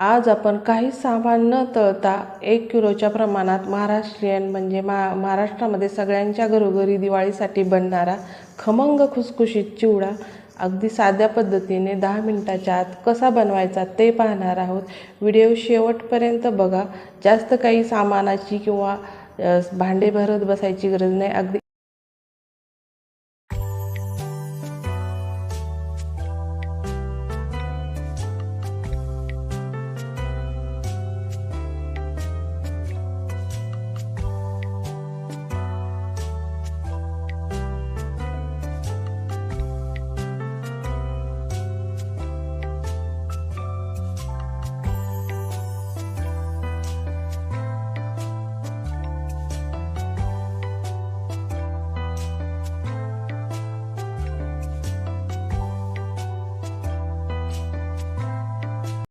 आज आपण काही सामान न तळता 1 किलोच्या प्रमाणात महाराष्ट्रीयन म्हणजे महाराष्ट्रामध्ये सगळ्यांच्या घरोघरी दिवाळीसाठी बनणारा खमंग खुसखुशीत चिवडा अगदी साध्या पद्धतीने 10 मिनिटाच्या आत कसा बनवायचा ते पाहणार आहोत। व्हिडिओ शेवटपर्यंत बघा। जास्त काही सामानाची किंवा भांडे भरत बसायची गरज नाही। अगदी